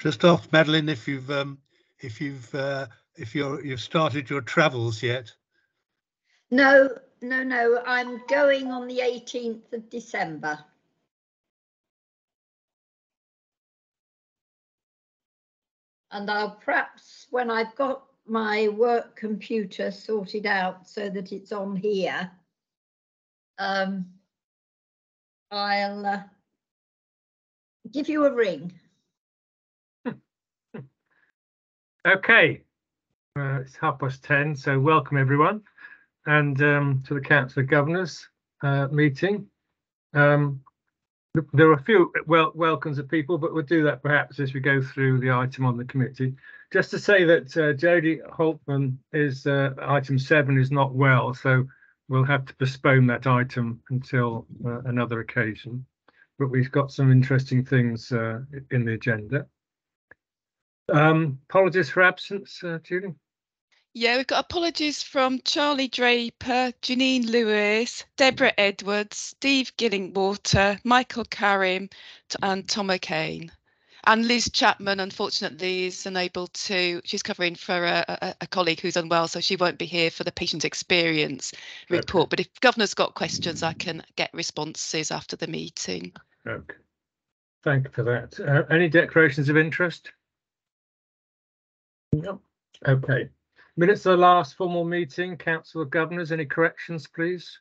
Just ask Madeline if you've started your travels yet. No. I'm going on the 18th of December. And I'll perhaps, when I've got my work computer sorted out so that it's on here, I'll give you a ring. Okay, it's 10:30, so welcome everyone, and to the Council of Governors meeting. There are a few welcomes of people, but we'll do that perhaps as we go through the item on the committee. Just to say that Jodie Holtman is item 7 is not well, so we'll have to postpone that item until another occasion. But we've got some interesting things in the agenda. Apologies for absence, Julie. Yeah, we've got apologies from Charlie Draper, Janine Lewis, Deborah Edwards, Steve Gillingwater, Michael Karim and Tom O'Kane. And Liz Chapman, unfortunately, is unable to, she's covering for a colleague who's unwell, so she won't be here for the patient experience report. Okay. But if Governor's got questions, I can get responses after the meeting. Okay, thank you for that. Any declarations of interest? No. Okay. Minutes of the last formal meeting, Council of Governors, any corrections, please?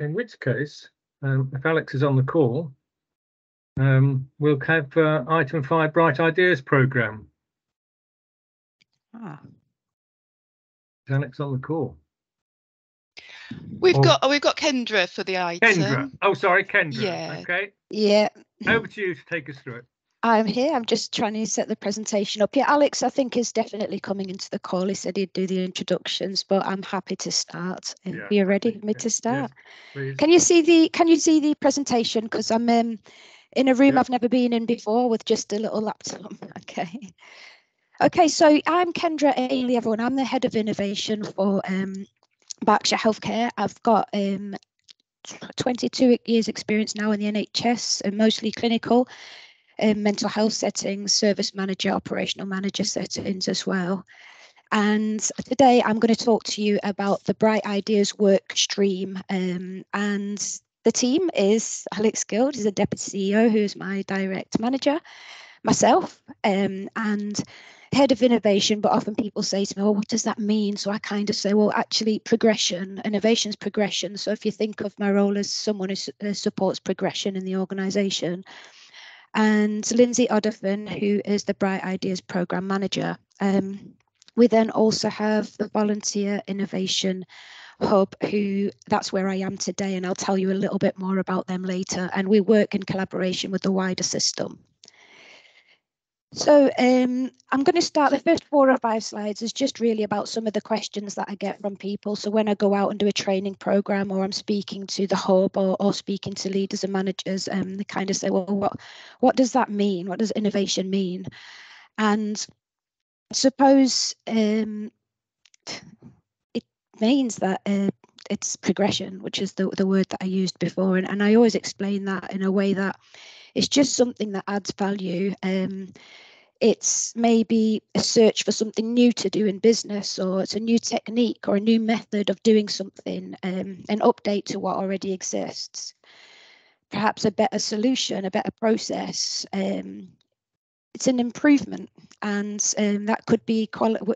In which case, if Alex is on the call, we'll have item 5, Bright Ideas Programme. Is Alex on the call? We've got Kendra for the item. Kendra. Oh, sorry, Kendra. Yeah. Okay. Yeah. Over to you to take us through it. I'm here. I'm just trying to set the presentation up. Yeah, Alex, I think, is definitely coming into the call. He said he'd do the introductions, but I'm happy to start. Are you ready for me to start? Yes, can you see the presentation? Because I'm in a room I've never been in before with just a little laptop. Okay, so I'm Kendra Ailey, everyone. I'm the head of innovation for Berkshire Healthcare. I've got 22 years experience now in the NHS, and mostly clinical. Mental health settings, service manager, operational manager settings as well. And today I'm going to talk to you about the Bright Ideas work stream. And the team is Alex Guild, is a deputy CEO, who's my direct manager, myself, and head of innovation. But often people say to me, well, what does that mean? So I kind of say, well, actually progression, innovation's progression. So if you think of my role as someone who supports progression in the organisation, and Lindsay Odderfin, who is the Bright Ideas Programme Manager. We then also have the Volunteer Innovation Hub, that's where I am today, and I'll tell you a little bit more about them later. And we work in collaboration with the wider system. So I'm going to start. The first 4 or 5 slides is just really about some of the questions that I get from people. So when I go out and do a training program, or I'm speaking to the hub, or speaking to leaders and managers, they kind of say, well, what does that mean? What does innovation mean? And I suppose it means that it's progression, which is the word that I used before. And I always explain that in a way that it's just something that adds value. It's maybe a search for something new to do in business, or it's a new technique or a new method of doing something, an update to what already exists. Perhaps a better solution, a better process. It's an improvement, and that could be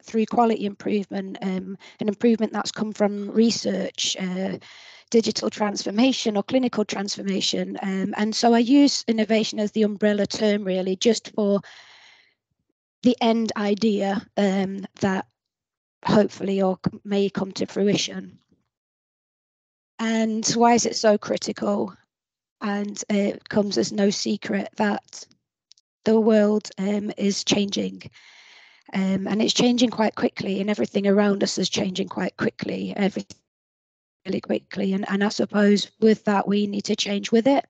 through quality improvement, an improvement that's come from research, digital transformation or clinical transformation. And so I use innovation as the umbrella term, really, just for the end idea that hopefully or may come to fruition. And why is it so critical? And it comes as no secret that the world is changing, and it's changing quite quickly, and everything around us is changing quite quickly, everything really quickly. And I suppose with that, we need to change with it.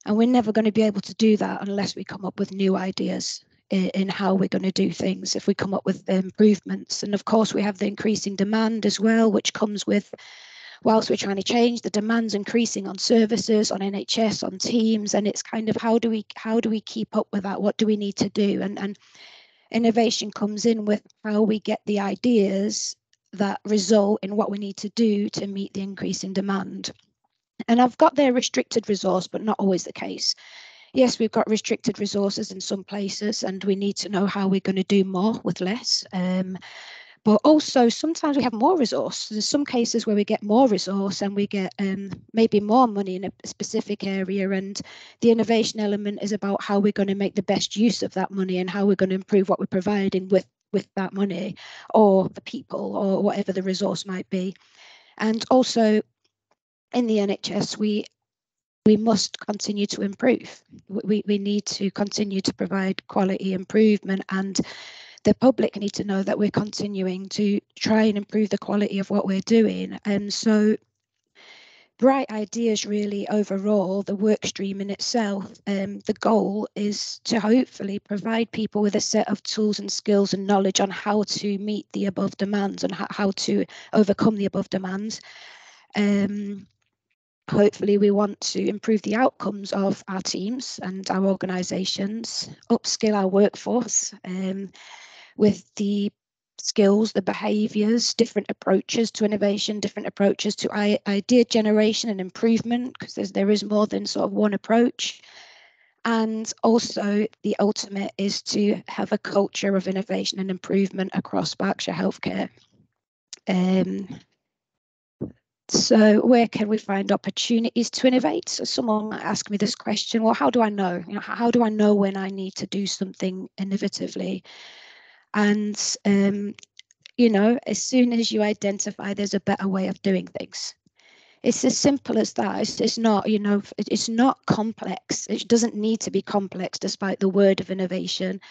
And we're never going to be able to do that unless we come up with new ideas in how we're going to do things, if we come up with improvements. And of course, we have the increasing demand as well, which comes with whilst we're trying to change, the demand's increasing on services, on NHS, on teams, and it's kind of how do we keep up with that? What do we need to do? And innovation comes in with how we get the ideas that result in what we need to do to meet the increase in demand. And I've got their restricted resource, but not always the case. Yes, we've got restricted resources in some places, and we need to know how we're going to do more with less. But also sometimes we have more resource. There's some cases where we get more resource and we get maybe more money in a specific area, and the innovation element is about how we're going to make the best use of that money and how we're going to improve what we're providing with that money or the people or whatever the resource might be. And also in the NHS, we must continue to improve. We need to continue to provide quality improvement, and the public need to know that we're continuing to try and improve the quality of what we're doing. And so bright ideas really overall, the work stream in itself, the goal is to hopefully provide people with a set of tools and skills and knowledge on how to meet the above demands and how to overcome the above demands. Hopefully we want to improve the outcomes of our teams and our organisations, upskill our workforce with the skills, the behaviours, different approaches to innovation, different approaches to idea generation and improvement, because there is more than sort of one approach. And also the ultimate is to have a culture of innovation and improvement across Berkshire Healthcare. So where can we find opportunities to innovate? So someone might ask me this question, well, how do I know? How do I know when I need to do something innovatively? And, as soon as you identify there's a better way of doing things. It's as simple as that. It's not, it's not complex. It doesn't need to be complex despite the word of innovation.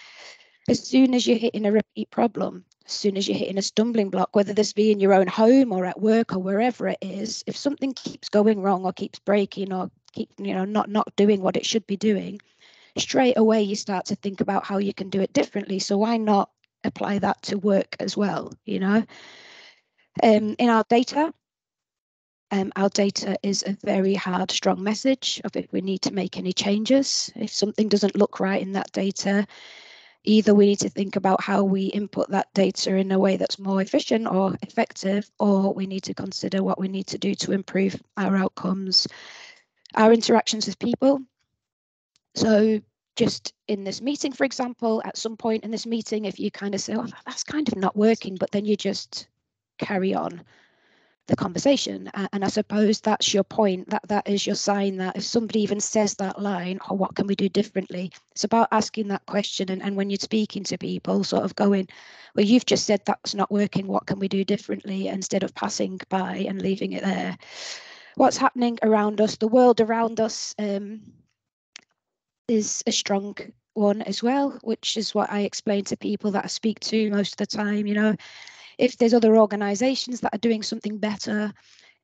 As soon as you're hitting a repeat problem, as soon as you're hitting a stumbling block, whether this be in your own home or at work or wherever it is, if something keeps going wrong or keeps breaking or keep, not doing what it should be doing, straight away you start to think about how you can do it differently. So why not apply that to work as well? In our data is a very hard, strong message of if we need to make any changes. If something doesn't look right in that data, either we need to think about how we input that data in a way that's more efficient or effective, or we need to consider what we need to do to improve our outcomes, our interactions with people. So just in this meeting, for example, at some point in this meeting, if you kind of say, oh, that's kind of not working, but then you just carry on the conversation. And I suppose that's your point, that is your sign that if somebody even says that line, oh, what can we do differently? It's about asking that question. And when you're speaking to people, sort of going, well, you've just said that's not working, what can we do differently? Instead of passing by and leaving it there. What's happening around us, the world around us is a strong one as well, which is what I explain to people that I speak to most of the time. If there's other organisations that are doing something better,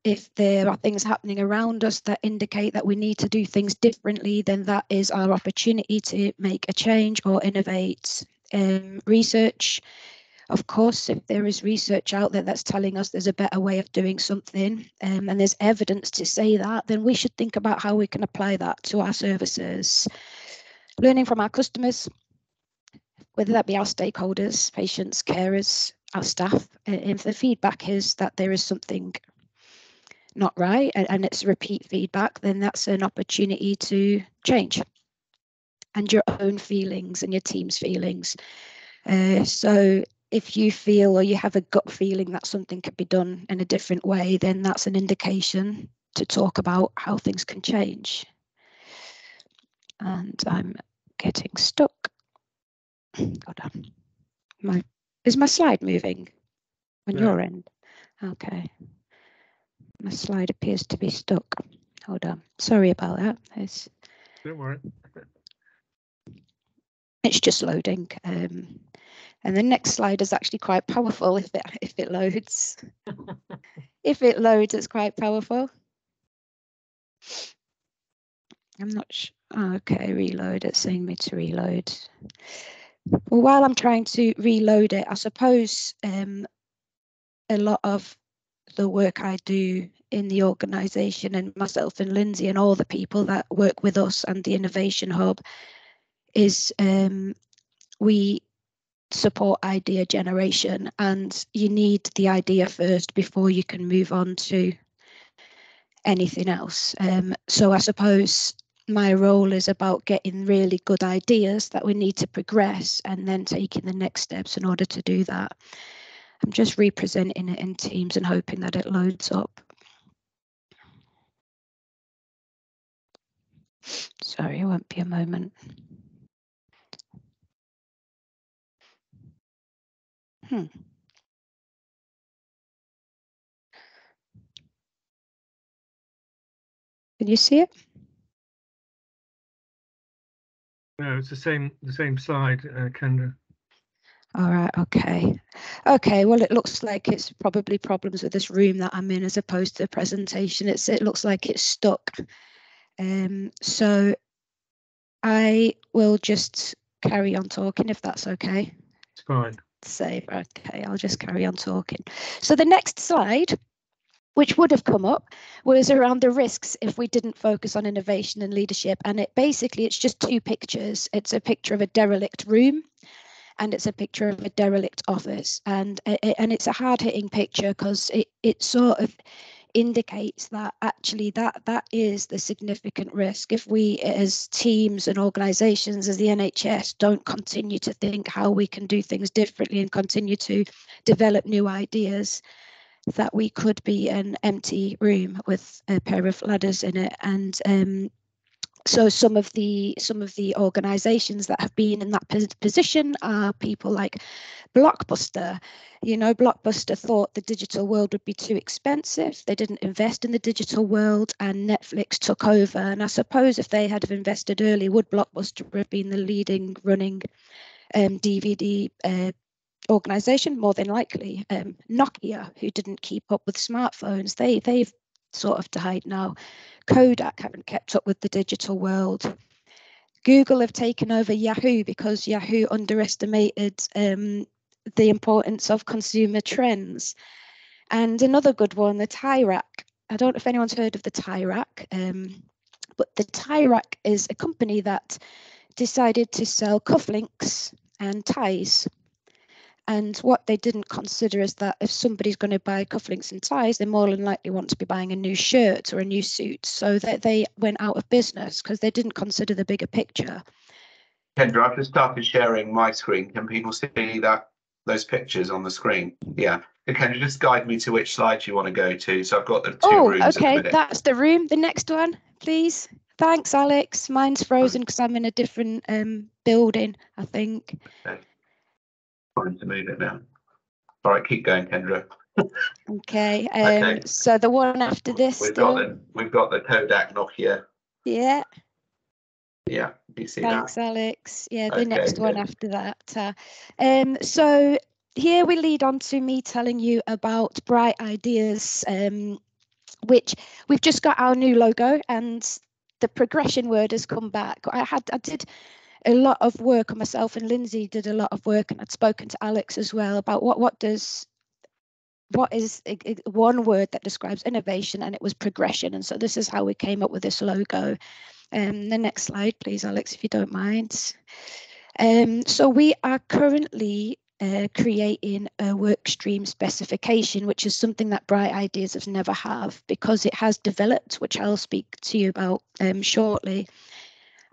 if there are things happening around us that indicate that we need to do things differently, then that is our opportunity to make a change or innovate. Research, of course, if there is research out there that's telling us there's a better way of doing something, and there's evidence to say that, then we should think about how we can apply that to our services. Learning from our customers, whether that be our stakeholders, patients, carers, our staff. If the feedback is that there is something not right and it's repeat feedback, then that's an opportunity to change, and your own feelings and your team's feelings. So if you feel or you have a gut feeling that something could be done in a different way, then that's an indication to talk about how things can change. And I'm getting stuck. Hold on. Is my slide moving on your end? Okay. My slide appears to be stuck. Hold on. Sorry about that. Don't worry. It's just loading. And the next slide is actually quite powerful if it loads. If it loads, it's quite powerful. I'm not sure. Oh, okay, reload. It's saying me to reload. Well, while I'm trying to reload it, I suppose a lot of the work I do in the organisation, and myself and Lindsay and all the people that work with us and the Innovation Hub, is we support idea generation, and you need the idea first before you can move on to anything else. So I suppose my role is about getting really good ideas that we need to progress and then taking the next steps in order to do that. I'm just representing it in Teams and hoping that it loads up. Sorry, it won't be a moment. Can you see it? No, it's the same slide, Kendra. All right, okay. Okay, well, it looks like it's probably problems with this room that I'm in as opposed to the presentation. It looks like it's stuck. So I will just carry on talking if that's okay. It's fine. Save. Okay, I'll just carry on talking. So the next slide, which would have come up, was around the risks if we didn't focus on innovation and leadership. And it's just two pictures. It's a picture of a derelict room, and it's a picture of a derelict office. And it's a hard-hitting picture because it sort of indicates that actually that is the significant risk if we as teams and organizations as the NHS don't continue to think how we can do things differently and continue to develop new ideas, that we could be an empty room with a pair of ladders in it. And so some of the organizations that have been in that position are people like Blockbuster. You know, Blockbuster thought the digital world would be too expensive. They didn't invest in the digital world, and Netflix took over. And I suppose if they had have invested early, would Blockbuster have been the leading running DVD organization? More than likely. Nokia, who didn't keep up with smartphones, they've sort of died now. Kodak haven't kept up with the digital world. Google have taken over Yahoo because Yahoo underestimated the importance of consumer trends. And another good one, the tie rack. I don't know if anyone's heard of the tie rack, but the tie rack is a company that decided to sell cufflinks and ties. And what they didn't consider is that if somebody's going to buy cufflinks and ties, they more than likely want to be buying a new shirt or a new suit. So that they went out of business because they didn't consider the bigger picture. Kendra, I've just started sharing my screen. Can people see those pictures on the screen? Yeah. Can you just guide me to which slide you want to go to? So I've got the two rooms at the minute. That's the room. The next one, please. Thanks, Alex. Mine's frozen because I'm in a different building, I think. Okay. Trying to move it now. All right, keep going, Kendra. Okay. Okay. So the one after this. We've got the Kodak Nokia. Yeah. Yeah, you see Thanks, that? Alex. Yeah, the Okay, next one good. after that. So here we lead on to me telling you about Bright Ideas, which we've just got our new logo, and the progression word has come back. I did a lot of work on myself, and Lindsay did a lot of work, and I'd spoken to Alex as well about what is one word that describes innovation, and it was progression. And so this is how we came up with this logo. The next slide, please, Alex, if you don't mind. So we are currently creating a work stream specification, which is something that Bright Ideas have never have, because it has developed, which I'll speak to you about shortly.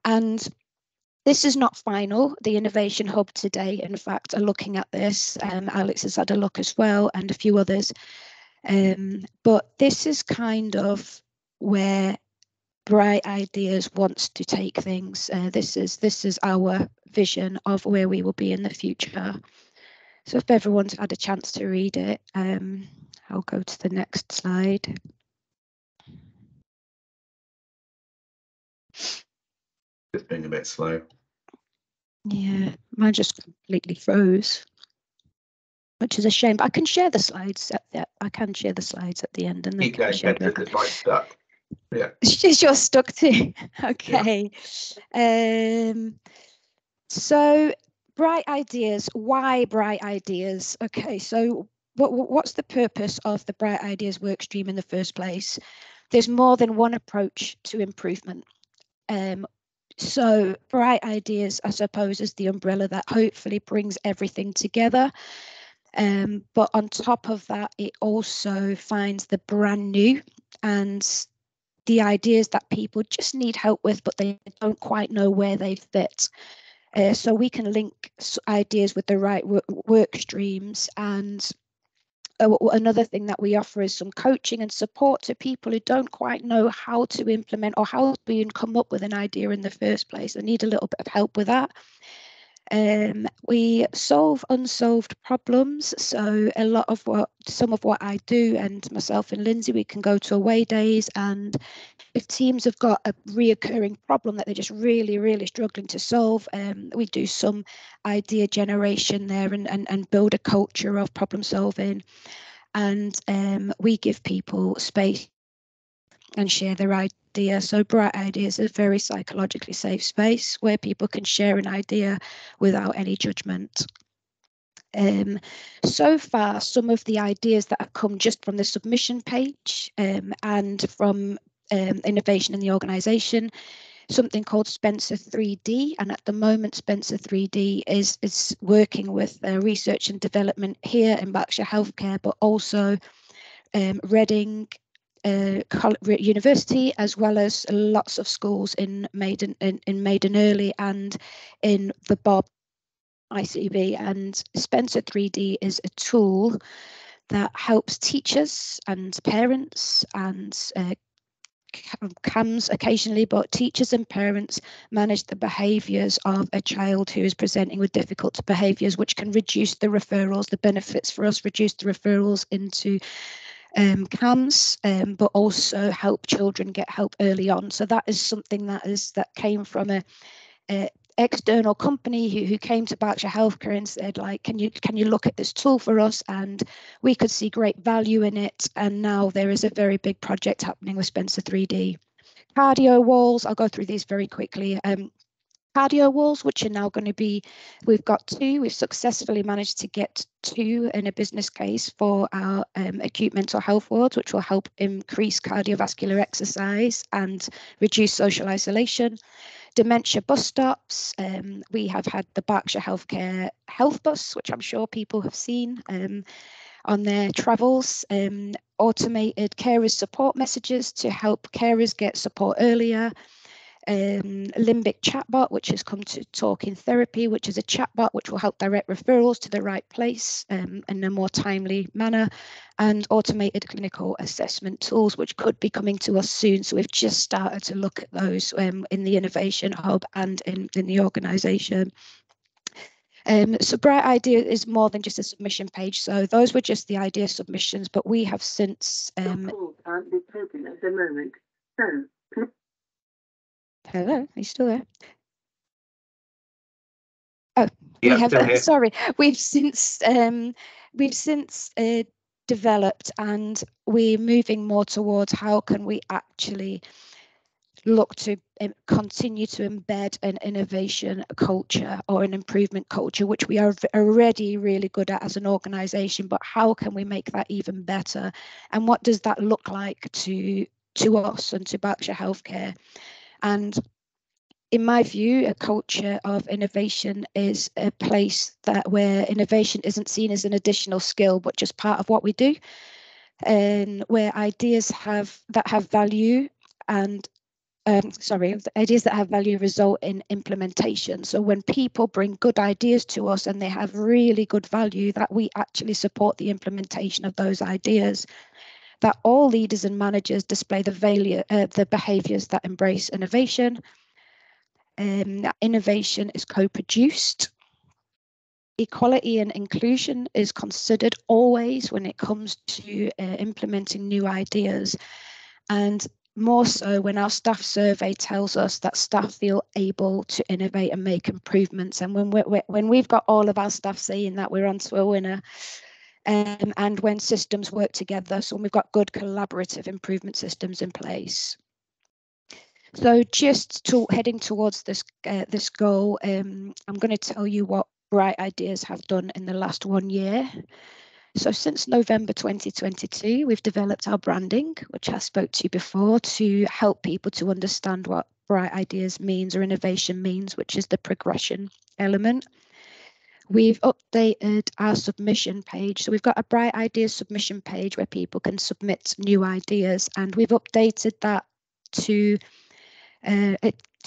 And this is not final. The Innovation Hub today, in fact, are looking at this. Alex has had a look as well, and a few others. But this is kind of where Bright Ideas wants to take things. This is our vision of where we will be in the future. So if everyone's had a chance to read it, I'll go to the next slide. Just being a bit slow. Yeah, mine just completely froze, which is a shame. But I can share the slides at the end, and Keep going, Kendra, because mine's stuck. Yeah. You're stuck too. Okay. Yeah. So Bright Ideas. Why Bright Ideas? Okay, so what's the purpose of the Bright Ideas workstream in the first place? There's more than one approach to improvement. So Bright Ideas, I suppose, is the umbrella that hopefully brings everything together. But on top of that, it also finds the brand new and the ideas that people just need help with, but they don't quite know where they fit. So we can link ideas with the right work streams. And another thing that we offer is some coaching and support to people who don't quite know how to implement or how to even come up with an idea in the first place. They need a little bit of help with that. We solve unsolved problems. So some of what I do, and myself and Lindsay, we can go to away days, and if teams have got a reoccurring problem that they're just really, really struggling to solve, we do some idea generation there and build a culture of problem solving. And we give people space and share their idea. So Bright Ideas is a very psychologically safe space where people can share an idea without any judgment. So far, some of the ideas that have come just from the submission page and from innovation in the organisation, something called Spencer 3D, and at the moment Spencer 3D is working with research and development here in Berkshire Healthcare, but also Reading University, as well as lots of schools in Maiden Early and in the Bob ICB. And Spencer 3D is a tool that helps teachers and parents and CAMs occasionally, but teachers and parents manage the behaviours of a child who is presenting with difficult behaviours, which can reduce the referrals. The benefits for us reduce the referrals into CAMs, but also help children get help early on. So that is something that came from a external company who came to Berkshire Healthcare and said, like, can you look at this tool for us? And we could see great value in it. And now there is a very big project happening with Spencer 3D. Cardio walls, I'll go through these very quickly. Cardio walls, which are now going to be, we've got two. We've successfully managed to get two in a business case for our acute mental health wards, which will help increase cardiovascular exercise and reduce social isolation. Dementia bus stops. We have had the Berkshire Healthcare Health Bus, which I'm sure people have seen on their travels. Automated carers support messages to help carers get support earlier. Limbic chatbot, which has come to Talking Therapy, which is a chatbot which will help direct referrals to the right place in a more timely manner, and automated clinical assessment tools, which could be coming to us soon. So we've just started to look at those in the Innovation Hub and in the organisation. So Bright Idea is more than just a submission page. So those were just the idea submissions, but we have since Your call can't be taken at the moment. So hello, are you still there? Oh, Yeah, we have. still here. Sorry, we've since developed, and we're moving more towards how can we actually look to continue to embed an innovation culture or an improvement culture, which we are already really good at as an organisation. But how can we make that even better? And what does that look like to us and to Berkshire Healthcare? And in my view, a culture of innovation is a place where innovation isn't seen as an additional skill, but just part of what we do, and where ideas that have value and ideas that have value result in implementation. So when people bring good ideas to us and they have really good value, that we actually support the implementation of those ideas. That all leaders and managers display the behaviours that embrace innovation. Innovation is co-produced. Equality and inclusion is considered always when it comes to implementing new ideas, and more so when our staff survey tells us that staff feel able to innovate and make improvements. And when we've got all of our staff saying that, we're on to a winner. And when systems work together, so when we've got good collaborative improvement systems in place. So just heading towards this goal, I'm going to tell you what Bright Ideas have done in the last 1 year. So since November 2022, we've developed our branding, which I spoke to you before, to help people to understand what bright ideas means or innovation means, which is the progression element. We've updated our submission page. So we've got a bright ideas submission page where people can submit new ideas, and we've updated that to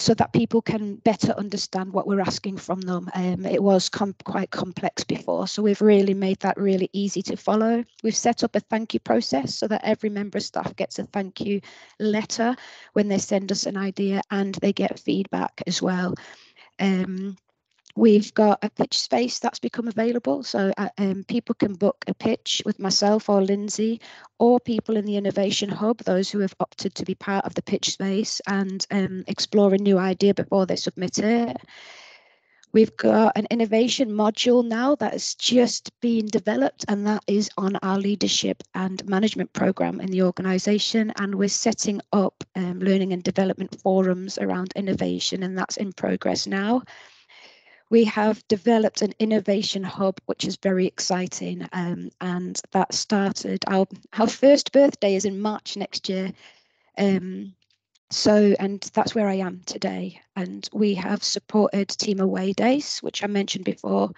so that people can better understand what we're asking from them. It was quite complex before, so we've really made that really easy to follow. We've set up a thank you process so that every member of staff gets a thank you letter when they send us an idea, and they get feedback as well. We've got a pitch space that's become available, so people can book a pitch with myself or Lindsay, or people in the Innovation Hub, those who have opted to be part of the pitch space and explore a new idea before they submit it. We've got an innovation module now that is just being developed, and that is on our leadership and management program in the organisation, and we're setting up learning and development forums around innovation, and that's in progress now. We have developed an innovation hub, which is very exciting, and that started, our first birthday is in March next year. And that's where I am today. And we have supported Team Away Days, which I mentioned before.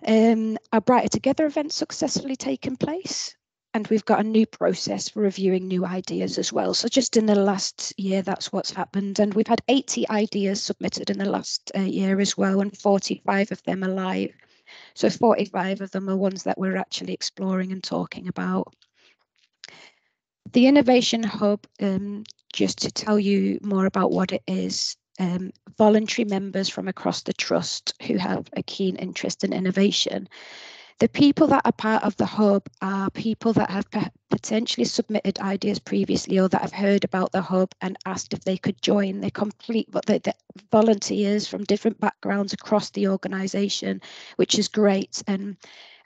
Our Brighter Together event successfully taken place. And we've got a new process for reviewing new ideas as well. So just in the last year, that's what's happened. And we've had 80 ideas submitted in the last year as well, and 45 of them are live. So 45 of them are ones that we're actually exploring and talking about. The Innovation Hub, just to tell you more about what it is, voluntary members from across the trust who have a keen interest in innovation. The people that are part of the hub are people that have potentially submitted ideas previously, or that have heard about the hub and asked if they could join. They're the volunteers from different backgrounds across the organisation, which is great. And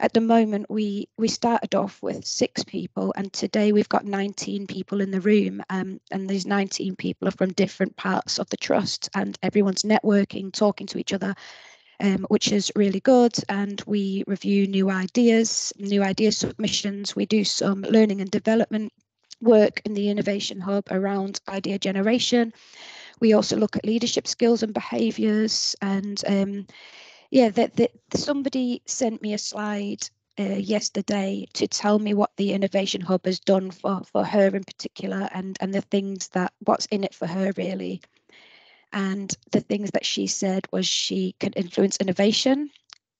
at the moment, we started off with 6 people, and today we've got 19 people in the room, and these 19 people are from different parts of the trust, and everyone's networking, talking to each other, which is really good. And we review new idea submissions. We do some learning and development work in the Innovation Hub around idea generation. We also look at leadership skills and behaviours. And somebody sent me a slide yesterday to tell me what the Innovation Hub has done for her in particular, and the things that what's in it for her really. And the things that she said was she can influence innovation,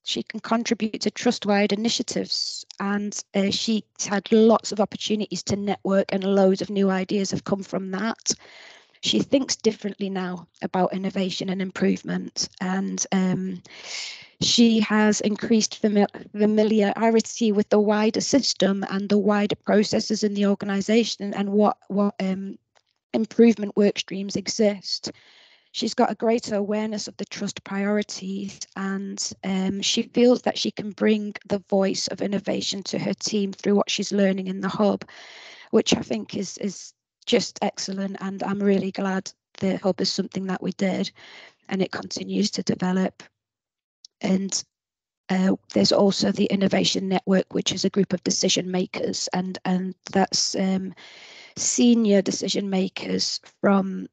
she can contribute to trust-wide initiatives, and she's had lots of opportunities to network, and loads of new ideas have come from that. She thinks differently now about innovation and improvement, and she has increased familiarity with the wider system and the wider processes in the organisation, and what improvement work streams exist. She's got a greater awareness of the trust priorities, and she feels that she can bring the voice of innovation to her team through what she's learning in the hub, which I think is just excellent. And I'm really glad the hub is something that we did, and it continues to develop. And there's also the Innovation Network, which is a group of decision makers, and that's senior decision makers from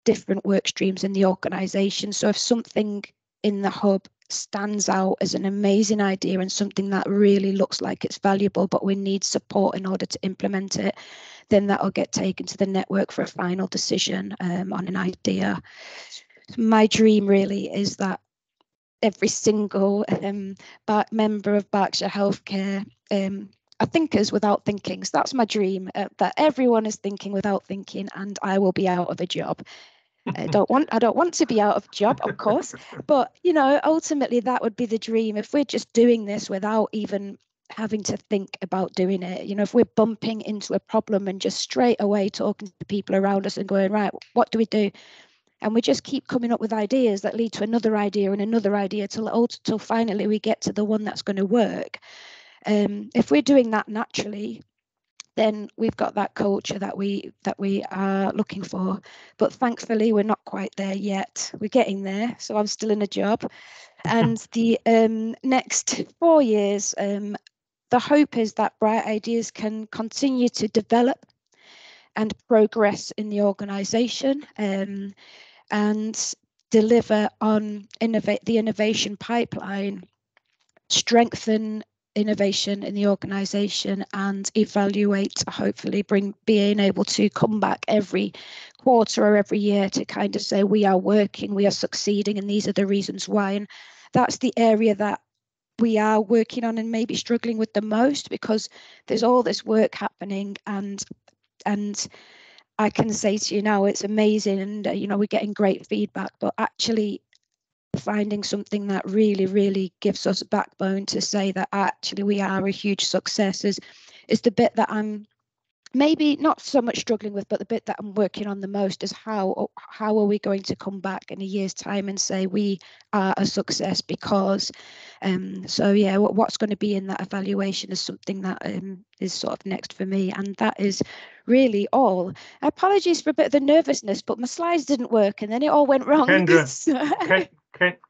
different work streams in the organisation. So if something in the hub stands out as an amazing idea and something that really looks like it's valuable, but we need support in order to implement it, then that will get taken to the network for a final decision on an idea. My dream really is that every single member of Berkshire Healthcare are thinkers without thinking. So that's my dream, that everyone is thinking without thinking, and I will be out of a job. I don't want to be out of job, of course, but ultimately that would be the dream. If we're just doing this without even having to think about doing it, if we're bumping into a problem and just straight away talking to people around us and going, right, what do we do? And we just keep coming up with ideas that lead to another idea and another idea till finally we get to the one that's going to work. If we're doing that naturally, then we've got that culture that we are looking for. But thankfully, we're not quite there yet. We're getting there. So I'm still in a job. And the next 4 years, the hope is that bright ideas can continue to develop and progress in the organisation, and deliver on the innovation pipeline, strengthen innovation in the organisation, and evaluate, hopefully being able to come back every quarter or every year to kind of say we are working, we are succeeding, and these are the reasons why. And that's the area that we are working on and maybe struggling with the most, because there's all this work happening, and I can say to you now it's amazing, and we're getting great feedback, but actually finding something that really gives us backbone to say that actually we are a huge success is the bit that I'm maybe not so much struggling with, but the bit that I'm working on the most is how are we going to come back in a year's time and say we are a success, because so yeah, what's going to be in that evaluation is something that is sort of next for me, and that is really all. Apologies for a bit of the nervousness, but my slides didn't work and then it all went wrong.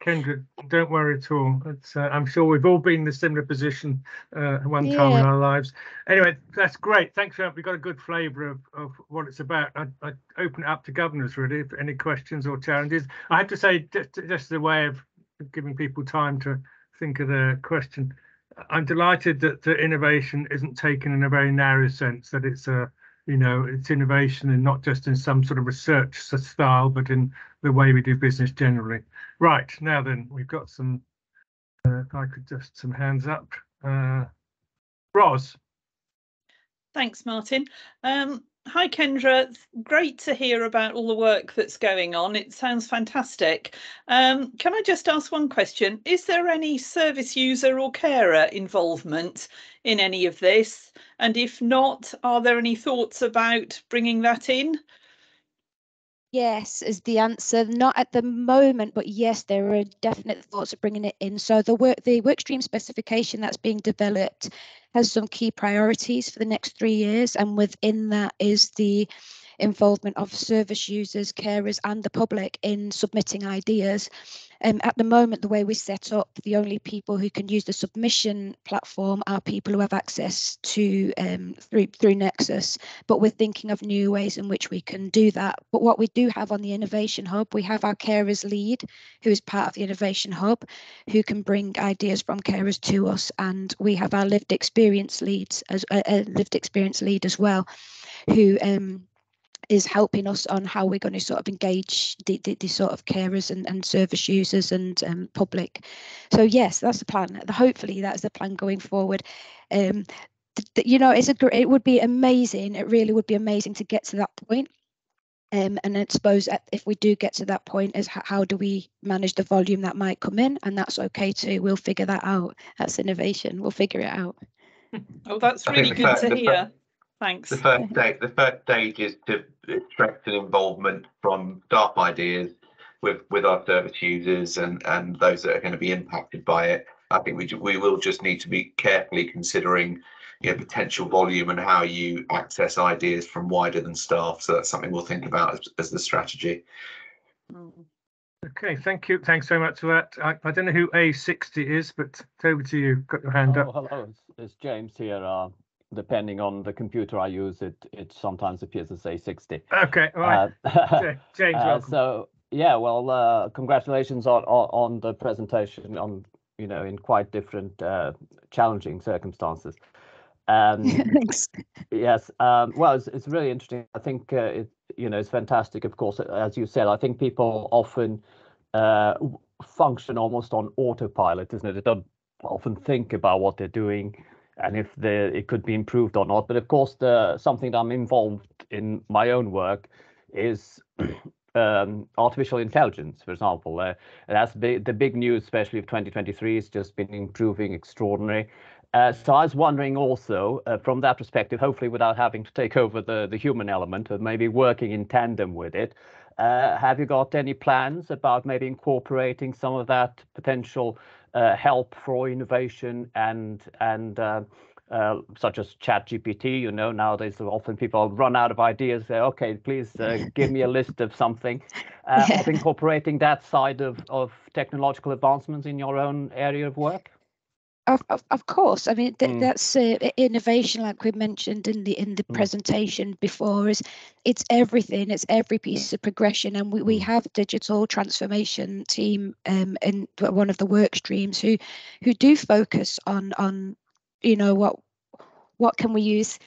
Kendra, don't worry at all. I'm sure we've all been in a similar position one time in our lives. Anyway, that's great. Thanks. We've got a good flavour of what it's about. I open it up to Govenors, really, for any questions or challenges. I have to say, just as a way of giving people time to think of the question, I'm delighted that the innovation isn't taken in a very narrow sense, that it's it's innovation and not just in some sort of research style, but in the way we do business generally. Right, now then, we've got some, if I could just, some hands up. Ros. Thanks, Martin. Hi, Kendra. Great to hear about all the work that's going on. It sounds fantastic. Can I just ask one question? Is there any service user or carer involvement in any of this? And if not, are there any thoughts about bringing that in? Yes, is the answer. Not at the moment, but yes, there are definite thoughts of bringing it in. So the work stream specification that's being developed has some key priorities for the next 3 years, and within that is the involvement of service users, carers, and the public in submitting ideas. At the moment, the way we set up, the only people who can use the submission platform are people who have access to through Nexus, but we're thinking of new ways in which we can do that. But what we do have on the Innovation Hub, we have our carers lead, who is part of the Innovation Hub, who can bring ideas from carers to us, and we have our lived experience leads as a lived experience lead as well, who is helping us on how we're going to sort of engage the sort of carers and service users and public. So yes, that's the plan. Hopefully that's the plan going forward. It would be amazing. It really would be amazing to get to that point. And I suppose if we do get to that point, is how do we manage the volume that might come in? And that's okay too. We'll figure that out. That's innovation. We'll figure it out. Oh, that's really good to hear. Thanks. The first stage is to strengthen involvement from staff ideas with our service users and those that are going to be impacted by it. I think we will just need to be carefully considering potential volume and how you access ideas from wider than staff. So that's something we'll think about as the strategy. Okay, thank you. Thanks so much for that. I don't know who A60 is, but over to you. Got your hand up. Hello, it's James here. Depending on the computer I use, it sometimes appears as A60. Okay, all right. James, welcome. So yeah, well, congratulations on the presentation on in quite different challenging circumstances. Thanks. Yes, well, it's really interesting. I think it's fantastic. Of course, as you said, I think people often function almost on autopilot, isn't it? They don't often think about what they're doing and if it could be improved or not. But of course, something that I'm involved in my own work is artificial intelligence, for example. That's the big news, especially of 2023. It's just been improving extraordinary. So I was wondering also, from that perspective, hopefully without having to take over the human element, or maybe working in tandem with it, have you got any plans about maybe incorporating some of that potential help for innovation and such as ChatGPT? Nowadays often people run out of ideas. Say, okay, please give me a list of something. Of incorporating that side of technological advancements in your own area of work. Of course. I mean, that's innovation, like we mentioned in the presentation before. It's everything. It's every piece of progression, and we have digital transformation team in one of the work streams who do focus on what can we use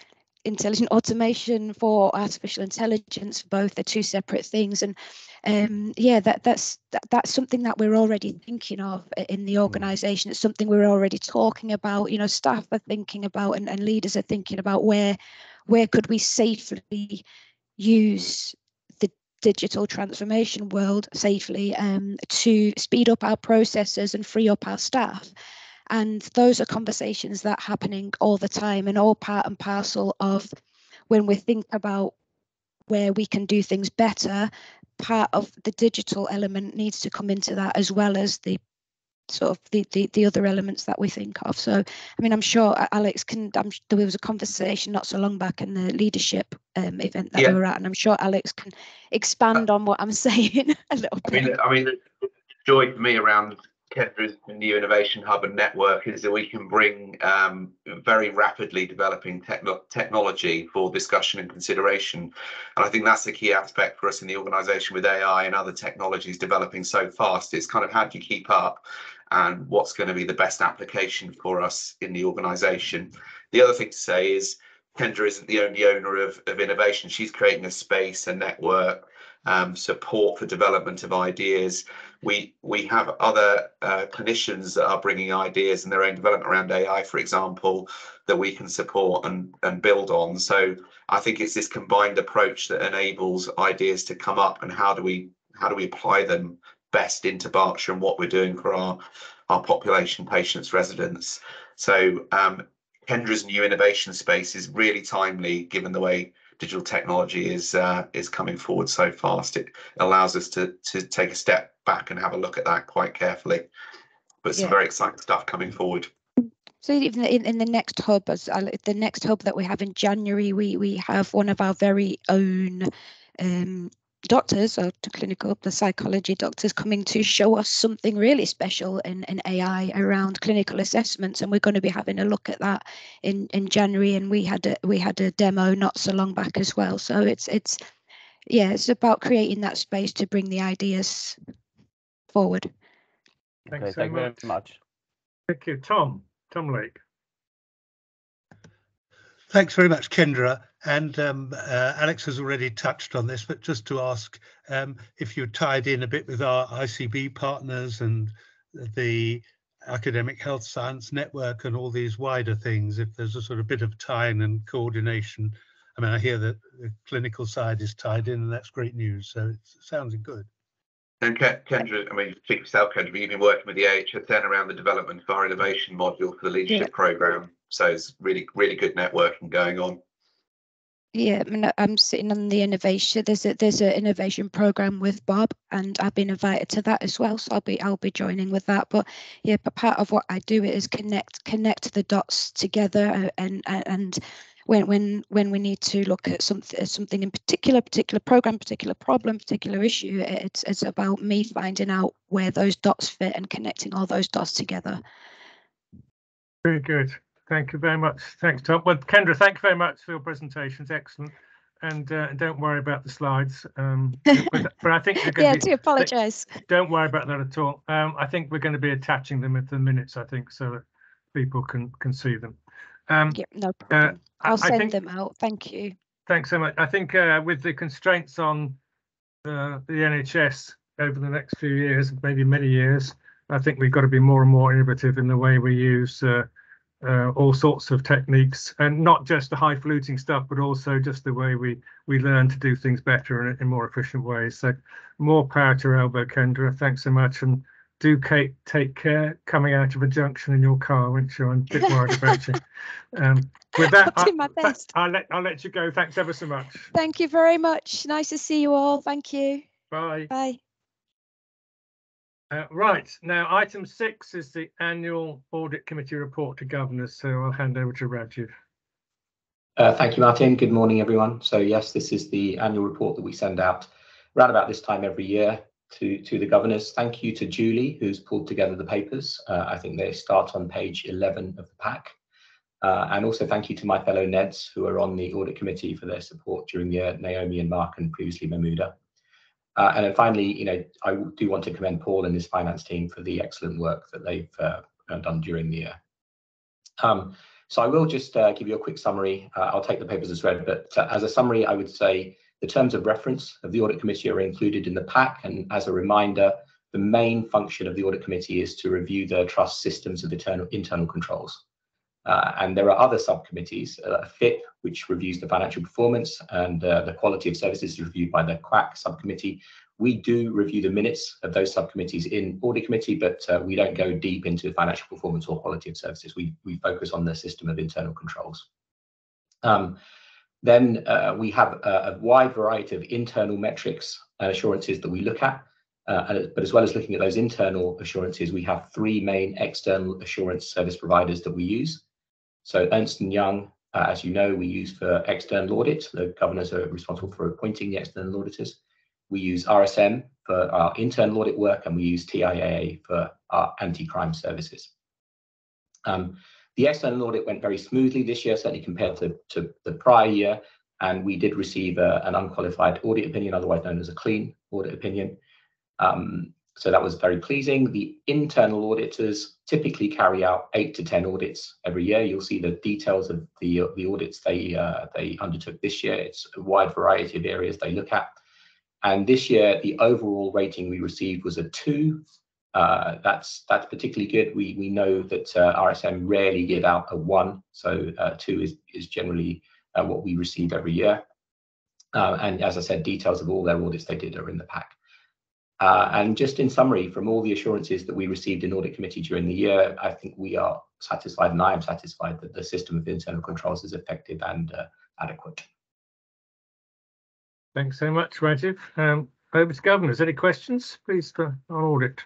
intelligent automation for artificial intelligence. Both are two separate things, and that's something that we're already thinking of in the organization. It's something we're already talking about. Staff are thinking about, and leaders are thinking about where could we safely use the digital transformation world safely to speed up our processes and free up our staff. And those are conversations that are happening all the time, and all part and parcel of when we think about where we can do things better. Part of the digital element needs to come into that, as well as the sort of the other elements that we think of. So, I mean, I'm sure Alex there was a conversation not so long back in the leadership event that we were at, and I'm sure Alex can expand on what I'm saying a little bit. I mean, the joy for me around Kendra's new innovation hub and network is that we can bring very rapidly developing technology for discussion and consideration. And I think that's the key aspect for us in the organisation, with AI and other technologies developing so fast. It's kind of, how do you keep up, and what's going to be the best application for us in the organisation. The other thing to say is Kendra isn't the only owner of innovation. She's creating a space, a network, support for development of ideas. We have other clinicians that are bringing ideas and their own development around AI, for example, that we can support and build on. So I think it's this combined approach that enables ideas to come up, and how do we apply them best into Berkshire and what we're doing for our population, patients, residents. So Kendra's new innovation space is really timely, given the way digital technology is coming forward so fast. It allows us to take a step back and have a look at that quite carefully. But some very exciting stuff coming forward. So even in the next hub, the next hub that we have in January, we have one of our very own doctors, or the psychology doctors, coming to show us something really special in AI around clinical assessments, and we're going to be having a look at that in January. And we had a demo not so long back as well. So it's about creating that space to bring the ideas forward. Thanks Thank you very much. Thank you, Tom Lake. Thanks very much, Kendra. And Alex has already touched on this, but just to ask if you're tied in a bit with our ICB partners and the Academic Health Science Network and all these wider things, if there's a sort of bit of tie-in and coordination. I mean, I hear that the clinical side is tied in, and that's great news. So it sounds good. And Kendra, I mean, speak for yourself, Kendra, you've been working with the AHSN around the development of our innovation module for the leadership programme. So it's really, really good networking going on. Yeah, I mean, I'm sitting on the innovation. There's an innovation program with Bob, and I've been invited to that as well. So I'll be joining with that. But yeah, but part of what I do is connect the dots together, and when we need to look at something in particular program, particular problem, particular issue, it's about me finding out where those dots fit and connecting all those dots together. Very good. Thank you very much. Thanks, Tom. Well, Kendra, thank you very much for your presentations. Excellent. And don't worry about the slides. But I think you're going to do apologise. Don't worry about that at all. I think we're going to be attaching them at the minutes, I think, so that people can see them. Yeah, no problem. I'll send them out. Thank you. Thanks so much. I think with the constraints on the NHS over the next few years, maybe many years, I think we've got to be more and more innovative in the way we use all sorts of techniques, and not just the high-fluting stuff, but also just the way we learn to do things better in more efficient ways. So more power to your elbow, Kendra. Thanks so much, and do take care coming out of a junction in your car, which I'm a bit worried about you. With that, I'll do my best. I'll let you go. Thanks ever so much. Thank you very much. Nice to see you all. Thank you. Bye. Bye. Right, now item 6 is the annual audit committee report to governors, so I'll hand over to Rajiv. Thank you, Martin. Good morning, everyone. So yes, this is the annual report that we send out around about this time every year. to the governors. Thank you to Julie, who's pulled together the papers. I think they start on page 11 of the pack. And also thank you to my fellow Neds who are on the audit committee for their support during the year, Naomi and Mark, and previously Mahmuda. And then finally, I do want to commend Paul and his finance team for the excellent work that they've done during the year. So I will just give you a quick summary. I'll take the papers as read, but as a summary, I would say the terms of reference of the audit committee are included in the pack. And as a reminder, the main function of the audit committee is to review the trust systems of internal controls. And there are other subcommittees, FIP, which reviews the financial performance, and the quality of services is reviewed by the QUAC subcommittee. We do review the minutes of those subcommittees in audit committee, but we don't go deep into financial performance or quality of services. We focus on the system of internal controls. Then we have a wide variety of internal metrics and assurances that we look at. But as well as looking at those internal assurances, we have three main external assurance service providers that we use. So Ernst & Young, as you know, we use for external audit. The governors are responsible for appointing the external auditors. We use RSM for our internal audit work, and we use TIAA for our anti-crime services. The external audit went very smoothly this year, certainly compared to the prior year, and we did receive an unqualified audit opinion, otherwise known as a clean audit opinion. So that was very pleasing. The internal auditors typically carry out 8 to 10 audits every year. You'll see the details of the audits they undertook this year. It's a wide variety of areas they look at. And this year, the overall rating we received was a 2. That's particularly good. We know that RSM rarely give out a 1, so 2 is generally what we receive every year. And as I said, details of all their audits they did are in the pack. And just in summary, from all the assurances that we received in audit committee during the year, I think we are satisfied, and I am satisfied, that the system of internal controls is effective and adequate. Thanks so much, Rajiv. Over to governors. Any questions, please, for our audit?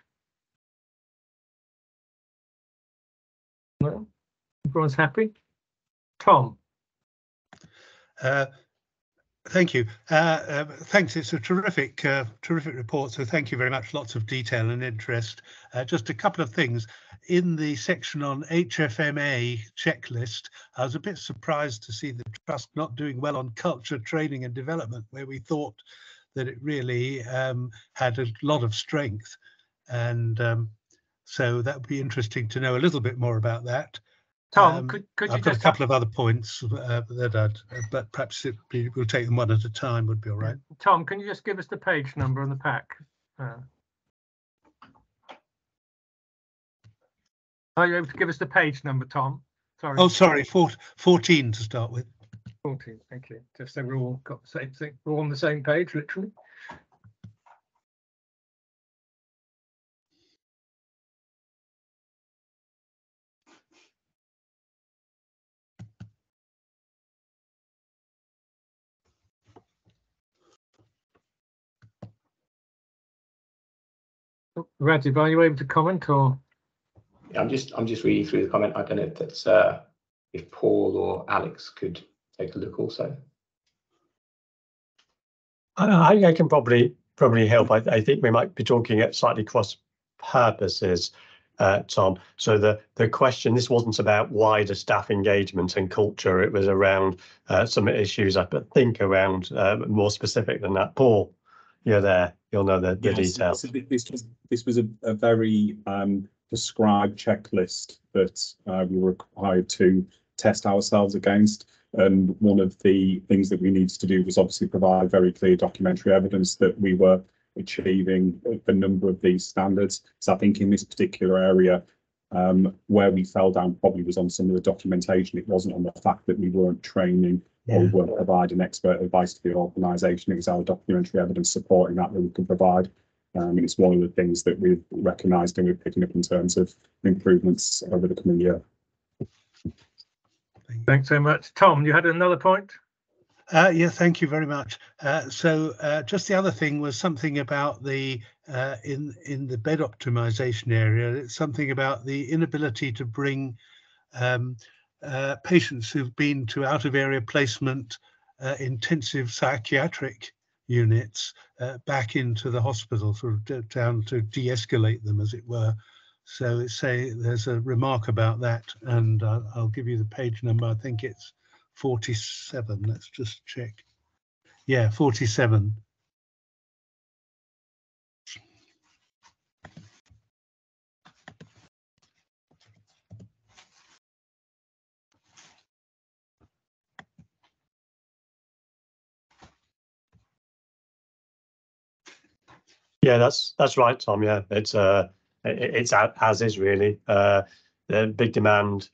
No? Everyone's happy? Tom. Thank you. Thanks. It's a terrific report. So thank you very much. Lots of detail and interest. Just a couple of things. In the section on HFMA checklist, I was a bit surprised to see the trust not doing well on culture, training and development, where we thought that it really had a lot of strength. And so that would be interesting to know a little bit more about that. Tom, could you I've got a couple of other points but perhaps we'll take them one at a time. Would be all right. Tom, can you just give us the page number on the pack? Are you able to give us the page number, Tom? Sorry. Oh, sorry, 14 to start with. 14, thank you. Just so we're all got the same thing. We're all on the same page, literally. Rajiv, are you able to comment, or? Yeah, I'm just reading through the comment. I don't know if that's if Paul or Alex could take a look also. I can probably help. I think we might be talking at slightly cross purposes, Tom. So the question, this wasn't about wider staff engagement and culture. It was around some issues, I think, around more specific than that. Paul, you're there. You'll know the details. This was a very prescribed checklist that we were required to test ourselves against. And one of the things that we needed to do was obviously provide very clear documentary evidence that we were achieving a number of these standards. So I think in this particular area, where we fell down probably was on some of the documentation. It wasn't on the fact that we weren't training or we weren't providing expert advice to the organisation. It was our documentary evidence supporting that we could provide. And it's one of the things that we've recognised and we're picking up in terms of improvements over the coming year. Thanks so much. Tom, you had another point? Yeah, thank you very much. So just the other thing was something about the in the bed optimization area. It's something about the inability to bring patients who've been to out of area placement intensive psychiatric units back into the hospital, sort of down to de-escalate them, as it were. So there's a remark about that, and I'll give you the page number. I think it's 47. Let's just check. Yeah, 47. Yeah, that's right, Tom. Yeah, it's as is really. The big demand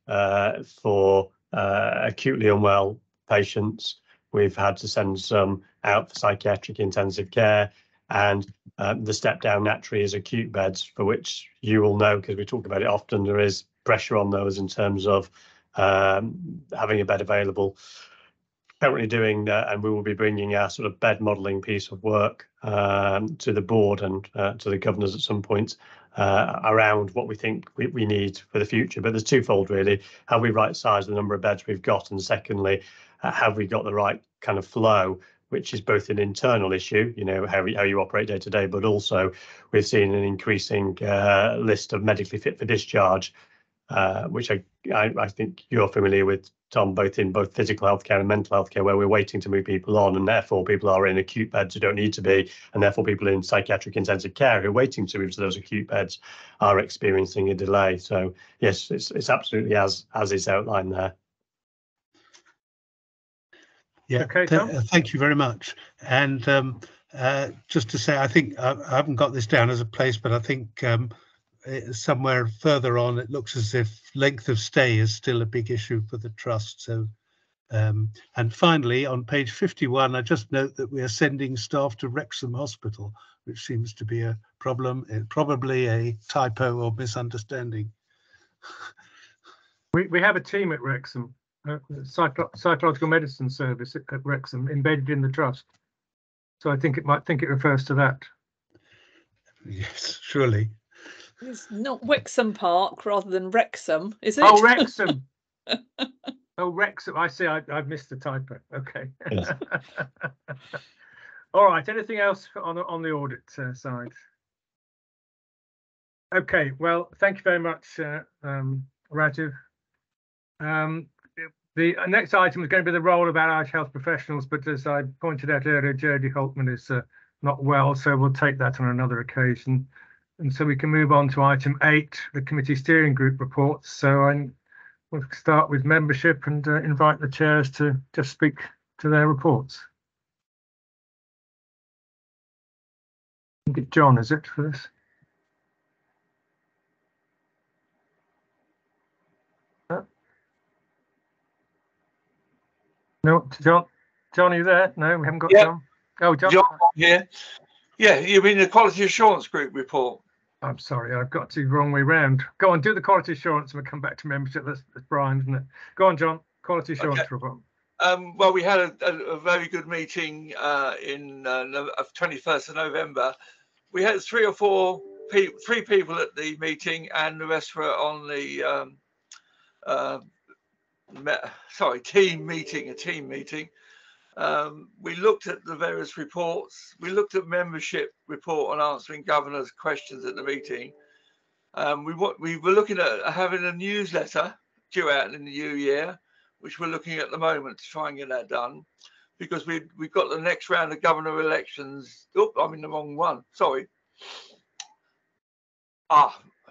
for acutely unwell patients. We've had to send some out for psychiatric intensive care, and the step down naturally is acute beds, for which you will know, because we talk about it often, there is pressure on those in terms of having a bed available. Currently doing, and we will be bringing our sort of bed modelling piece of work to the board and to the governors at some point around what we think we need for the future. But there's twofold really: have we right-sized the number of beds we've got, and secondly, have we got the right kind of flow, which is both an internal issue, you know, how you operate day to day, but also we've seen an increasing list of medically fit for discharge, which I think you're familiar with, Tom, both in physical healthcare and mental healthcare, where we're waiting to move people on, and therefore people are in acute beds who don't need to be, and therefore people in psychiatric intensive care who are waiting to move to those acute beds are experiencing a delay. So yes, it's absolutely as is outlined there. Yeah, okay, Tom? Thank you very much. And just to say, I think I haven't got this down as a place, but I think somewhere further on, it looks as if length of stay is still a big issue for the trust. So, and finally, on page 51, I just note that we are sending staff to Wrexham Hospital, which seems to be a problem, probably a typo or misunderstanding. We have a team at Wrexham, psychological medicine service at Wrexham, embedded in the trust. So I think it refers to that. Yes, surely. It's not Wrexham Park rather than Wrexham, is it? Oh, Wrexham. Oh, Wrexham. I see. I've missed the typo. Okay. Yes. All right. Anything else on the audit side? Okay. Well, thank you very much, Rajiv. The next item is going to be the role of allied health professionals, but as I pointed out earlier, Jodie Holtman is not well, so we'll take that on another occasion. And so we can move on to item 8, the committee steering group reports. So we'll start with membership and invite the chairs to just speak to their reports. I think it's John, is it, for this? No, John, are you there? No, we haven't got John. Oh, John here. Yeah, you mean the quality assurance group report? I'm sorry, I've got the wrong way round. Go on, do the quality assurance and we'll come back to membership. That's Brian, isn't it? Go on, John, quality assurance report. Well, we had a very good meeting in 21st of November. We had three people at the meeting, and the rest were on the team meeting. We looked at the various reports. We looked at membership report on answering governors' questions at the meeting. We were looking at having a newsletter due out in the new year, which we're looking at the moment to try and get that done, because we've got the next round of governor elections. Oh, I'm in the wrong one. Sorry.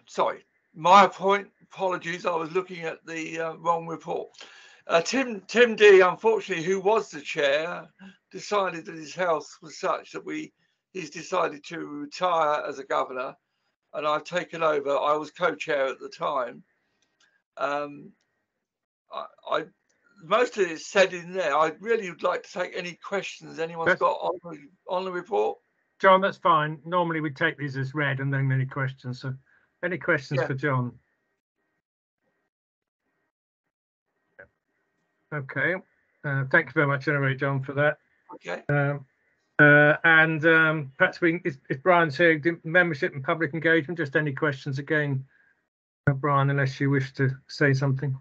Sorry. My apologies. I was looking at the wrong report. Tim D, unfortunately, who was the chair, decided that his health was such that he's decided to retire as a governor, and I've taken over. I was co-chair at the time. Most of it is said in there. I really would like to take any questions anyone's got on the report. John, that's fine. Normally we take these as read and then any questions. So any questions for John? Okay. Thank you very much anyway, John, for that. Okay. Perhaps if Brian's here, membership and public engagement, just any questions again, Brian, unless you wish to say something.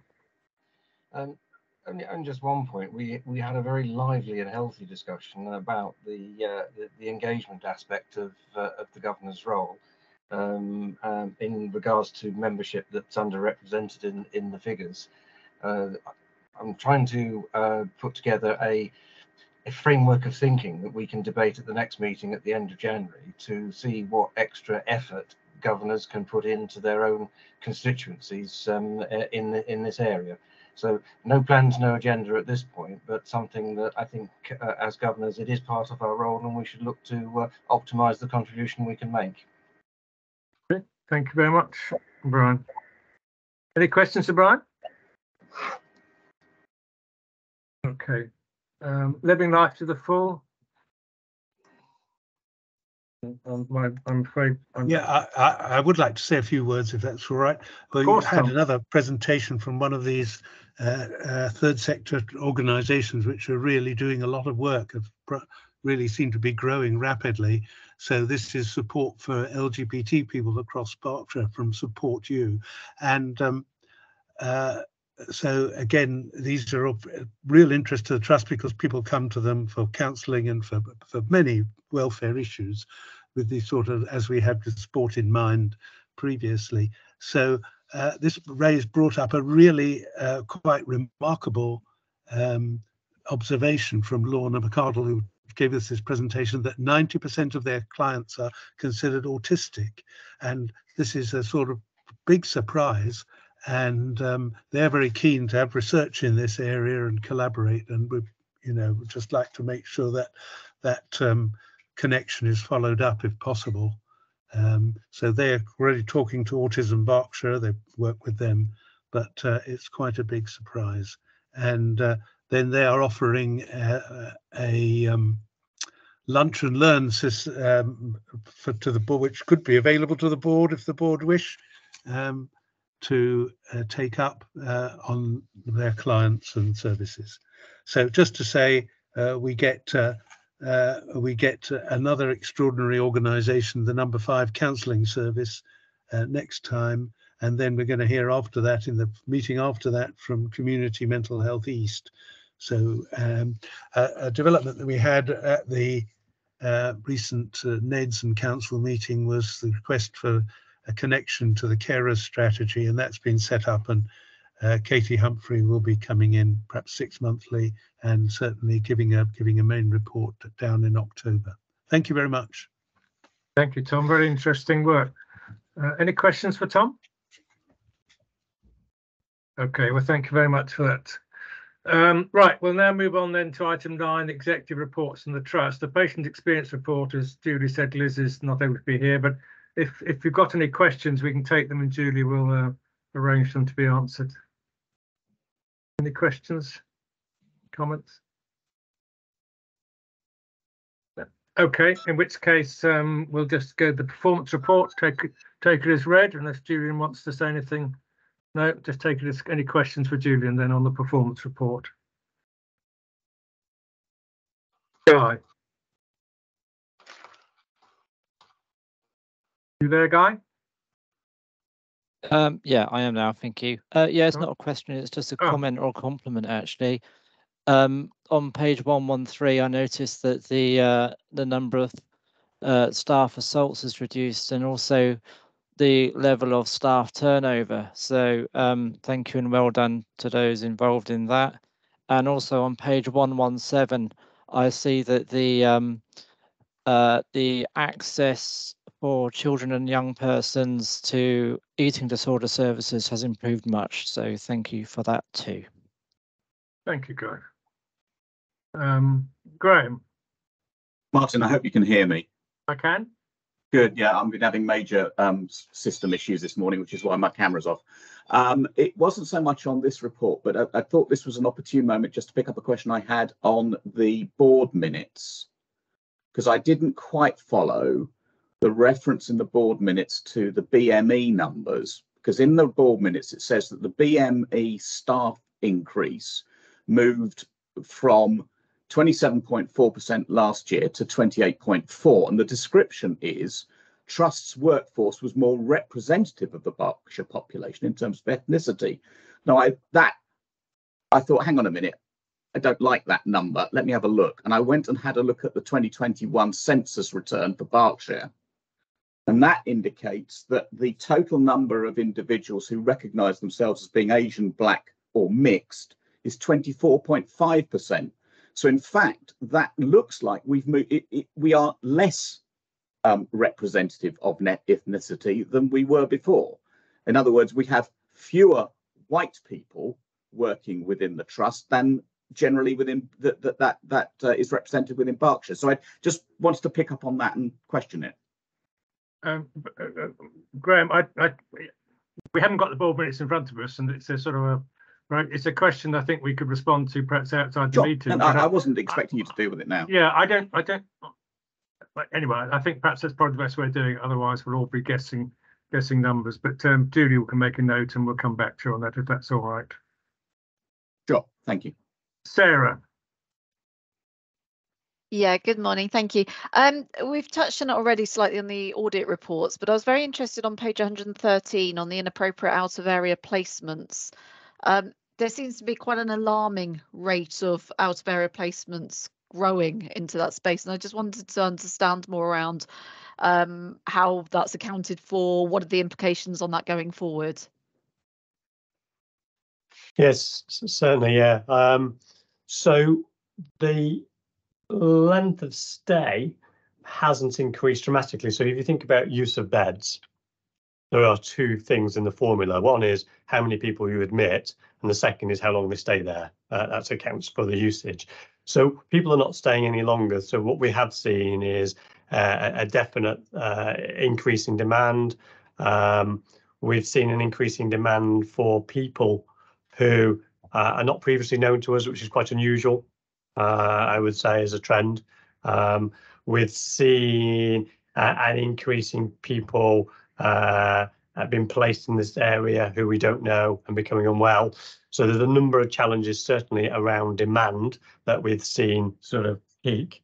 and just one point, we had a very lively and healthy discussion about the engagement aspect of the governor's role in regards to membership that's underrepresented in the figures. I'm trying to put together a framework of thinking that we can debate at the next meeting at the end of January to see what extra effort governors can put into their own constituencies in this area. So no plans, no agenda at this point, but something that I think as governors it is part of our role, and we should look to optimise the contribution we can make. Okay, thank you very much, Brian. Any questions to Brian? Okay. Living life to the full. I'm afraid. Yeah, I would like to say a few words if that's all right. Well, you had another presentation from one of these third sector organisations which are really doing a lot of work, really seem to be growing rapidly. So this is support for LGBT people across Berkshire from Support You. And so again, these are of real interest to the trust because people come to them for counselling and for many welfare issues with the sort of, as we had with sport in mind previously. So this brought up a really quite remarkable observation from Lorna McArdle, who gave us this presentation, that 90% of their clients are considered autistic. And this is a sort of big surprise. And they're very keen to have research in this area and collaborate. And we, would just like to make sure that that connection is followed up if possible. So they're already talking to Autism Berkshire. They work with them, but it's quite a big surprise. And then they are offering a lunch and learn to the board, which could be available to the board if the board wish. To take up on their clients and services. So just to say, we get another extraordinary organisation, the number 5 counselling service, next time, and then we're going to hear after that in the meeting after that from Community Mental Health East. So a development that we had at the recent NEDS and council meeting was the request for a connection to the carers strategy, and that's been set up, and Katie Humphrey will be coming in perhaps 6 monthly and certainly giving a main report down in October. Thank you very much. Thank you, Tom. Very interesting work. Any questions for Tom? Okay, well, thank you very much for that. Right, we'll now move on then to item 9, executive reports from the trust. The patient experience report, as Julie said, Liz is not able to be here, but if you've got any questions, we can take them and Julie will arrange them to be answered. Any questions, comments? Okay, in which case we'll just go to the performance report, take it as read, unless Julian wants to say anything. No, just take it as any questions for Julian then on the performance report. Guy. You there, Guy? Yeah, I am now, thank you. Yeah, it's not a question, it's just a comment or a compliment, actually. On page 113, I noticed that the number of staff assaults is reduced, and also the level of staff turnover. So thank you and well done to those involved in that. And also on page 117, I see that the access for children and young persons to eating disorder services has improved much. So thank you for that too. Thank you, Graham. Graham. Martin, I hope you can hear me. I can. Good. Yeah, I've been having major system issues this morning, which is why my camera's off. It wasn't so much on this report, but I thought this was an opportune moment just to pick up a question I had on the board minutes, because I didn't quite follow the reference in the board minutes to the BME numbers, because in the board minutes it says that the BME staff increase moved from 27.4% last year to 28.4%, and the description is Trust's workforce was more representative of the Berkshire population in terms of ethnicity. Now, that I thought, hang on a minute, I don't like that number. Let me have a look. And I went and had a look at the 2021 census return for Berkshire. And that indicates that the total number of individuals who recognise themselves as being Asian, Black or mixed is 24.5%. So in fact, that looks like we've moved, we are less representative of net ethnicity than we were before. In other words, we have fewer white people working within the trust than generally within that is represented within Berkshire. So I just wanted to pick up on that and question it. Graham, we haven't got the board minutes in front of us, and it's a sort of a right. It's a question I think we could respond to perhaps outside the meeting. No, I wasn't expecting you to deal with it now. Yeah, I don't. But anyway, I think perhaps that's probably the best way of doing it. Otherwise, we'll all be guessing numbers. But Julie can make a note, and we'll come back to you on that if that's all right. Sure. Thank you, Sarah. Yeah, good morning. Thank you. We've touched on it already slightly on the audit reports, but I was very interested on page 113 on the inappropriate out of area placements. There seems to be quite an alarming rate of out of area placements growing into that space. And I just wanted to understand more around how that's accounted for. What are the implications on that going forward? Yes, certainly, yeah. So the length of stay hasn't increased dramatically. So if you think about use of beds, there are two things in the formula. One is how many people you admit, and the second is how long they stay there. That accounts for the usage. So people are not staying any longer. So what we have seen is a definite increase in demand. We've seen an increasing demand for people who are not previously known to us, which is quite unusual. I would say as a trend. We've seen an increase in people have been placed in this area who we don't know and becoming unwell. So there's a number of challenges certainly around demand that we've seen sort of peak.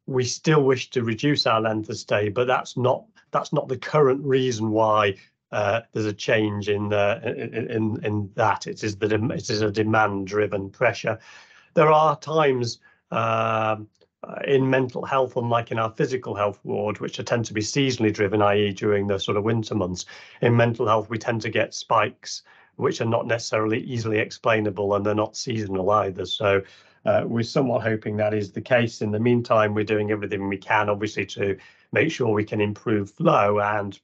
We still wish to reduce our length of stay, but that's not the current reason why there's a change in that. It is a demand-driven pressure. There are times in mental health, unlike in our physical health ward, which tend to be seasonally driven, i.e. during the sort of winter months. In mental health, we tend to get spikes, which are not necessarily easily explainable, and they're not seasonal either. So we're somewhat hoping that is the case. In the meantime, we're doing everything we can, obviously, to make sure we can improve flow and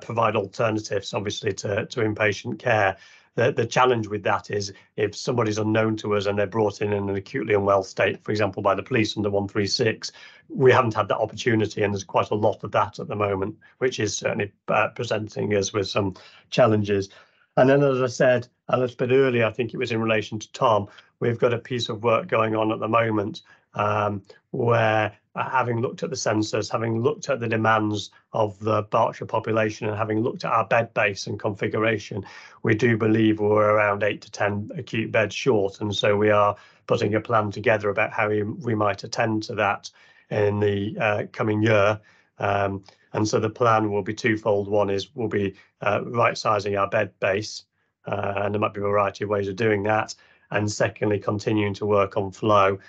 provide alternatives, obviously, to inpatient care. The challenge with that is if somebody's unknown to us and they're brought in an acutely unwell state, for example, by the police under 136, we haven't had that opportunity, and there's quite a lot of that at the moment, which is certainly presenting us with some challenges. And then, as I said a little bit earlier, I think it was in relation to Tom, we've got a piece of work going on at the moment where, having looked at the census, having looked at the demands of the Berkshire population, and having looked at our bed base and configuration, we do believe we're around 8 to 10 acute beds short. And so we are putting a plan together about how we might attend to that in the coming year. And so the plan will be twofold. One is we'll be right-sizing our bed base, and there might be a variety of ways of doing that. And secondly, continuing to work on flow.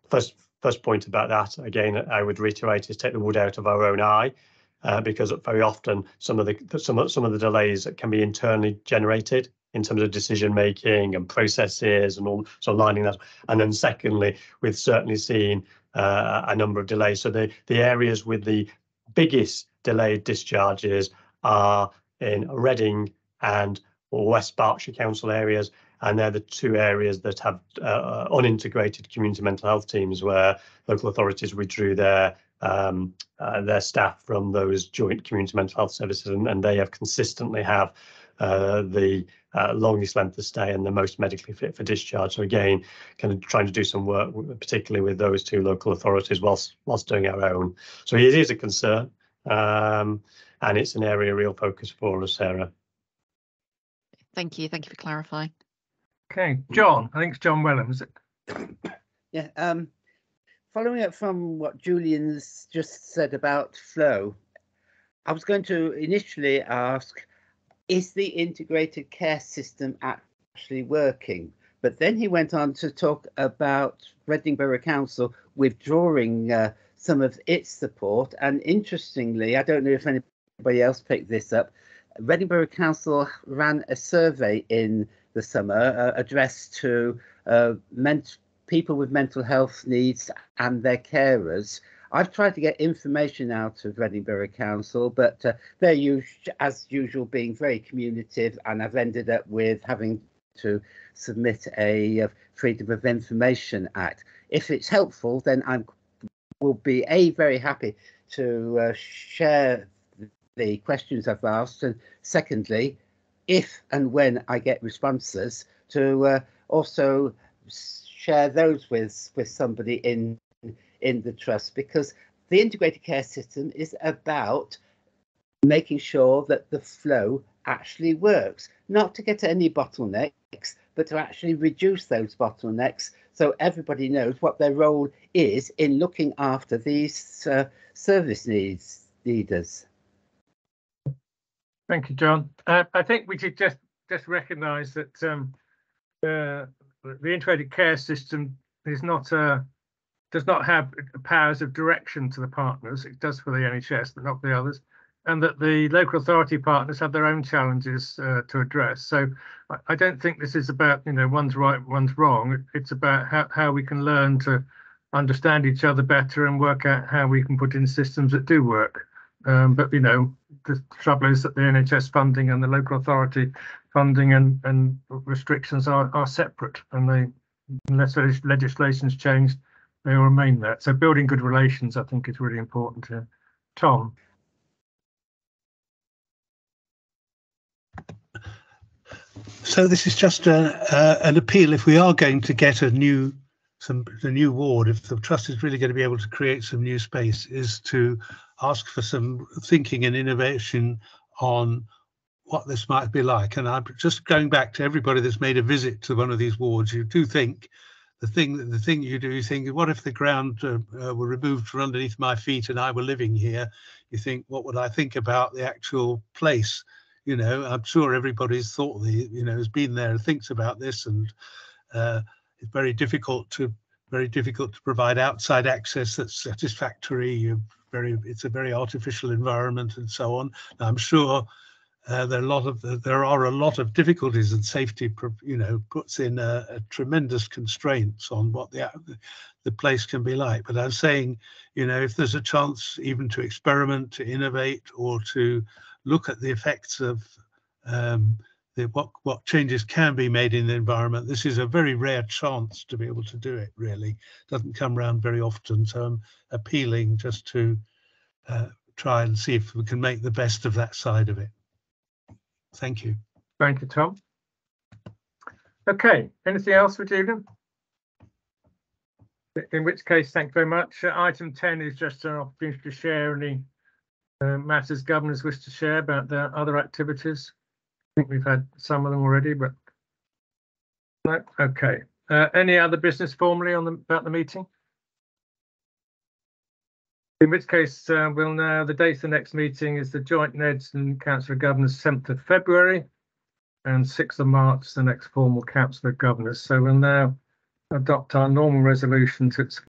First point about that, again, I would reiterate, is take the wood out of our own eye, because very often some of the delays that can be internally generated in terms of decision making and processes and all, so lining that. And then secondly, we've certainly seen a number of delays. So the areas with the biggest delayed discharges are in Reading and West Berkshire Council areas, and they're the two areas that have unintegrated community mental health teams, where local authorities withdrew their staff from those joint community mental health services, and they have consistently have the longest length of stay and the most medically fit for discharge. So again, kind of trying to do some work, particularly with those two local authorities, whilst doing our own. So it is a concern, and it's an area of real focus for us, Sarah. Thank you for clarifying. Okay, John, I think it's John Wellham, is it? Yeah, following up from what Julian's just said about flow, I was going to initially ask, is the integrated care system at actually working. But then he went on to talk about Reading Borough Council withdrawing some of its support. And interestingly, I don't know if anybody else picked this up, Reading Borough Council ran a survey in the summer addressed to people with mental health needs and their carers. I've tried to get information out of Reading Borough Council, but they're as usual being very communicative, and I've ended up with having to submit a Freedom of Information Act. If it's helpful, then I will be very happy to share the questions I've asked, and secondly, if and when I get responses, to also share those with somebody in the trust, because the integrated care system is about making sure that the flow actually works, not to get any bottlenecks, but to actually reduce those bottlenecks so everybody knows what their role is in looking after these service needers. Thank you, John. I think we should just recognise that the integrated care system is not does not have powers of direction to the partners. It does for the NHS, but not for the others, and that the local authority partners have their own challenges to address. So I don't think this is about, you know, one's right, one's wrong. It's about how we can learn to understand each other better and work out how we can put in systems that do work. But, you know, the trouble is that the NHS funding and the local authority funding and restrictions are separate, and they, unless legislation's changed, they will remain that. So building good relations, I think, is really important here. Tom. So this is just an appeal. If we are going to get a new ward, if the trust is really going to be able to create some new space, is to ask for some thinking and innovation on what this might be like. And I'm just going back to everybody that's made a visit to one of these wards. You do think the thing you do, you think, what if the ground were removed from underneath my feet and I were living here? You think, what would I think about the actual place? You know, I'm sure everybody's thought, has been there and thinks about this, and it's very difficult to provide outside access that's satisfactory. It's a very artificial environment and so on. I'm sure there are a lot of difficulties, and safety, puts in a tremendous constraints on what the place can be like. But I'm saying, if there's a chance even to experiment, to innovate, or to look at the effects of what changes can be made in the environment, this is a very rare chance to be able to do it. Really doesn't come around very often. So I'm appealing just to try and see if we can make the best of that side of it. Thank you. Thank you, Tom. Okay, anything else for Julian? In which case, thank you very much. Item 10 is just an opportunity to share any matters governors wish to share about their other activities. I think we've had some of them already, but no. Okay. Any other business formally about the meeting? In which case, we'll now, the date of the next meeting is the joint NEDS and Council of Governors 7th of February and 6th of March, the next formal Council of Governors. So we'll now adopt our normal resolution to